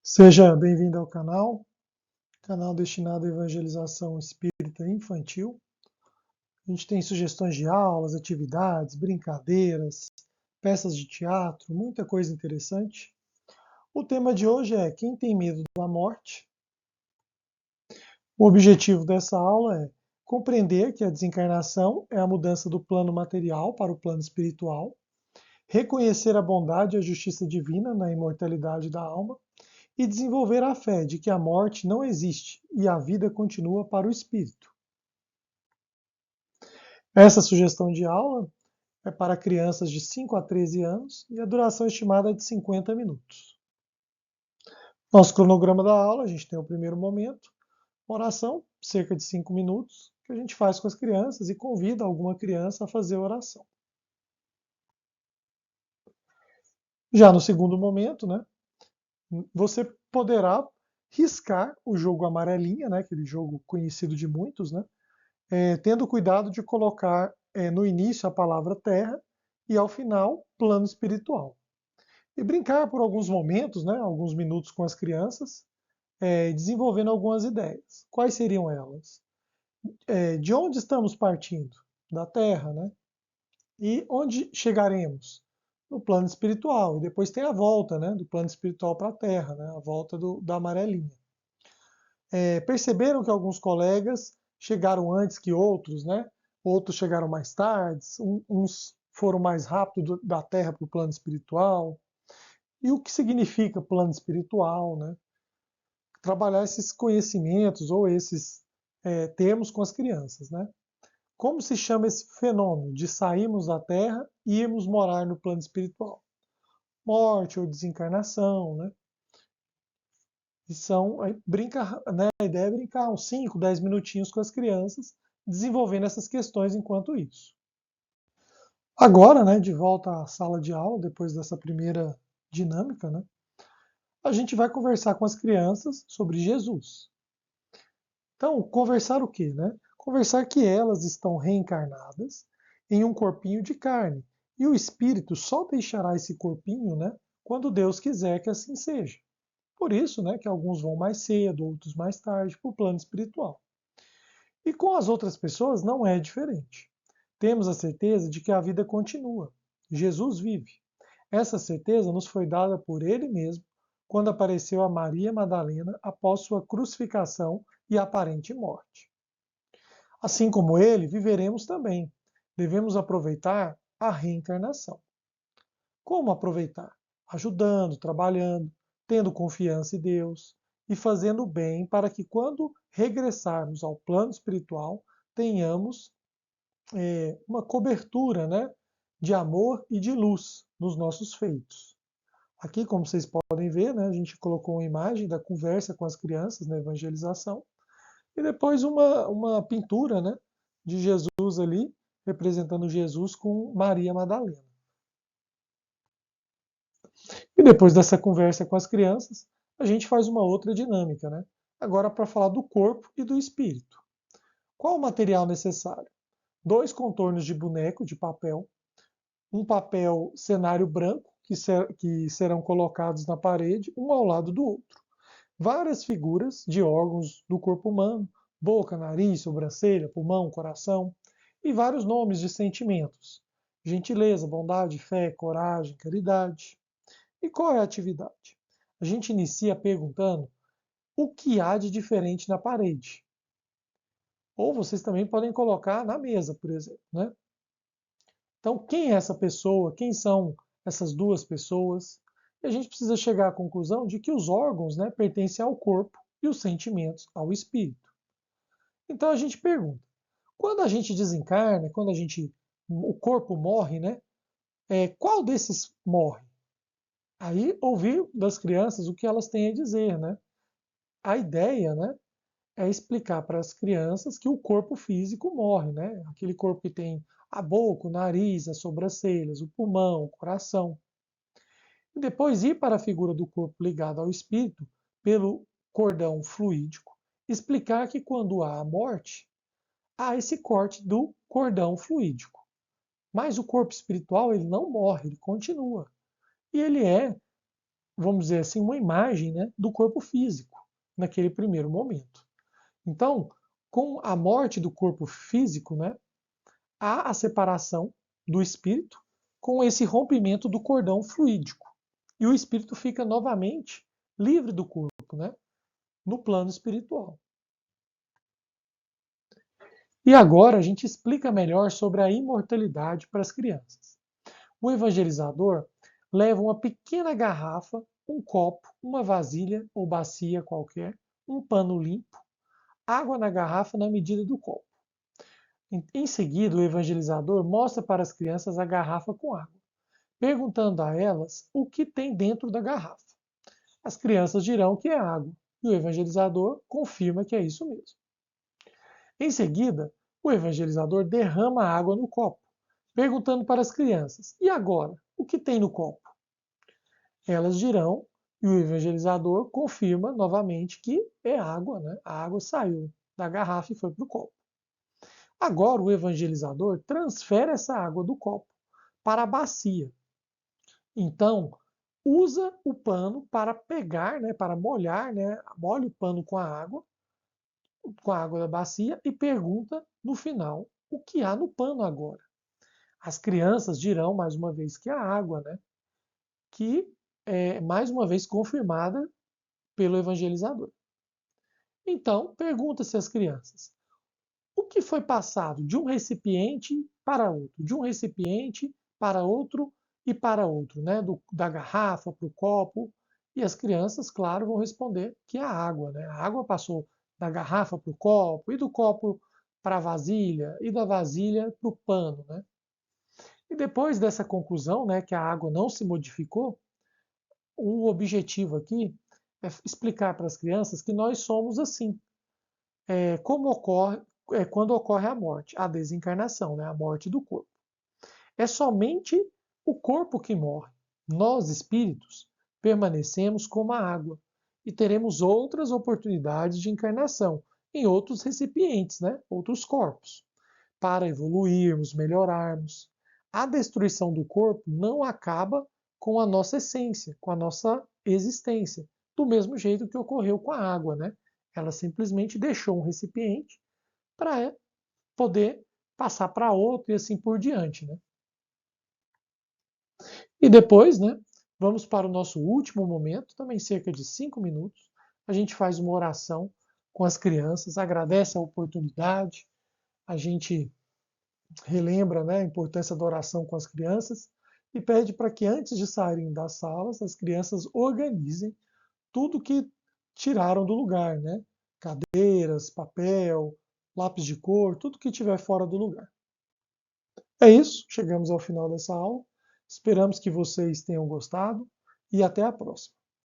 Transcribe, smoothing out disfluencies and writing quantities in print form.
Seja bem-vindo ao canal destinado à evangelização espírita infantil. A gente tem sugestões de aulas, atividades, brincadeiras, peças de teatro, muita coisa interessante. O tema de hoje é Quem tem medo da morte? O objetivo dessa aula é compreender que a desencarnação é a mudança do plano material para o plano espiritual, reconhecer a bondade e a justiça divina na imortalidade da alma e desenvolver a fé de que a morte não existe e a vida continua para o espírito. Essa sugestão de aula é para crianças de 5 a 13 anos e a duração estimada é de 50 minutos. Nosso cronograma da aula, a gente tem o primeiro momento, oração, cerca de 5 minutos, que a gente faz com as crianças e convida alguma criança a fazer a oração. Já no segundo momento, né, você poderá riscar o jogo amarelinha, né, aquele jogo conhecido de muitos, né, tendo cuidado de colocar no início a palavra terra e ao final plano espiritual. E brincar por alguns momentos, né, alguns minutos com as crianças, desenvolvendo algumas ideias. Quais seriam elas? De onde estamos partindo? Da Terra, né? E onde chegaremos? No plano espiritual. E depois tem a volta, né, do plano espiritual para a Terra, né, a volta da amarelinha. Perceberam que alguns colegas chegaram antes que outros, né? Outros chegaram mais tarde, uns foram mais rápido da Terra para o plano espiritual. E o que significa plano espiritual, né? Trabalhar esses conhecimentos ou esses termos com as crianças, né? Como se chama esse fenômeno de sairmos da Terra e irmos morar no plano espiritual? Morte ou desencarnação, né? E né, a ideia é brincar uns 5, 10 minutinhos com as crianças, desenvolvendo essas questões enquanto isso. Agora, né, de volta à sala de aula, depois dessa primeira dinâmica, né, a gente vai conversar com as crianças sobre Jesus. Então, conversar o quê? Né? Conversar que elas estão reencarnadas em um corpinho de carne. E o espírito só deixará esse corpinho, né, quando Deus quiser que assim seja. Por isso, né, que alguns vão mais cedo, outros mais tarde, para o plano espiritual. E com as outras pessoas não é diferente. Temos a certeza de que a vida continua. Jesus vive. Essa certeza nos foi dada por ele mesmo quando apareceu a Maria Madalena após sua crucificação e aparente morte. Assim como ele, viveremos também. Devemos aproveitar a reencarnação. Como aproveitar? Ajudando, trabalhando, tendo confiança em Deus e fazendo o bem para que quando regressarmos ao plano espiritual tenhamos uma cobertura, né, de amor e de luz nos nossos feitos. Aqui, como vocês podem ver, né, a gente colocou uma imagem da conversa com as crianças na evangelização e depois uma pintura, né, de Jesus ali, representando Jesus com Maria Madalena. E depois dessa conversa com as crianças, a gente faz uma outra dinâmica, né? Agora para falar do corpo e do espírito. Qual o material necessário? 2 contornos de boneco de papel, um papel cenário branco que serão colocados na parede, um ao lado do outro. Várias figuras de órgãos do corpo humano, boca, nariz, sobrancelha, pulmão, coração, e vários nomes de sentimentos. Gentileza, bondade, fé, coragem, caridade. E qual é a atividade? A gente inicia perguntando o que há de diferente na parede. Ou vocês também podem colocar na mesa, por exemplo, né? Então, quem é essa pessoa? Quem são essas duas pessoas? E a gente precisa chegar à conclusão de que os órgãos, né, pertencem ao corpo e os sentimentos ao espírito. Então a gente pergunta: quando a gente desencarna, o corpo morre, né? Qual desses morre? Aí ouvir das crianças o que elas têm a dizer, né? A ideia, né, é explicar para as crianças que o corpo físico morre, né? Aquele corpo que tem a boca, o nariz, as sobrancelhas, o pulmão, o coração. E depois ir para a figura do corpo ligado ao espírito pelo cordão fluídico, explicar que quando há a morte, há esse corte do cordão fluídico. Mas o corpo espiritual ele não morre, ele continua. E ele é vamos dizer assim, uma imagem, né, do corpo físico naquele primeiro momento. Então, com a morte do corpo físico, né, há a separação do espírito com esse rompimento do cordão fluídico. E o espírito fica novamente livre do corpo, né, no plano espiritual. E agora a gente explica melhor sobre a imortalidade para as crianças. O evangelizador leva uma pequena garrafa, um copo, uma vasilha ou bacia qualquer, um pano limpo, água na garrafa na medida do copo. Em seguida, o evangelizador mostra para as crianças a garrafa com água, perguntando a elas o que tem dentro da garrafa. As crianças dirão que é água, e o evangelizador confirma que é isso mesmo. Em seguida, o evangelizador derrama água no copo, perguntando para as crianças: e agora? O que tem no copo? Elas dirão, e o evangelizador confirma novamente que é água, né? A água saiu da garrafa e foi para o copo. Agora o evangelizador transfere essa água do copo para a bacia. Então, usa o pano para pegar, né, para molhar, né, molha o pano com a água da bacia e pergunta no final o que há no pano agora. As crianças dirão mais uma vez que a água, né, que é mais uma vez confirmada pelo evangelizador. Então, pergunta-se às crianças: o que foi passado de um recipiente para outro, de um recipiente para outro e para outro, né? Da garrafa para o copo? E as crianças, claro, vão responder que a água, né? A água passou da garrafa para o copo e do copo para a vasilha e da vasilha para o pano, né? E depois dessa conclusão, né, que a água não se modificou, o objetivo aqui é explicar para as crianças que nós somos assim. Como ocorre quando ocorre a morte, a desencarnação, né, a morte do corpo. É somente o corpo que morre. Nós, espíritos, permanecemos como a água e teremos outras oportunidades de encarnação em outros recipientes, né, outros corpos, para evoluirmos, melhorarmos. A destruição do corpo não acaba com a nossa essência, com a nossa existência, do mesmo jeito que ocorreu com a água, né? Ela simplesmente deixou um recipiente para poder passar para outro e assim por diante, né? E depois, né, vamos para o nosso último momento, também cerca de 5 minutos. A gente faz uma oração com as crianças, agradece a oportunidade, a gente relembra, né, a importância da oração com as crianças e pede para que antes de saírem das salas, as crianças organizem tudo que tiraram do lugar, né? Cadeiras, papel, lápis de cor, tudo que tiver fora do lugar. É isso, chegamos ao final dessa aula. Esperamos que vocês tenham gostado e até a próxima.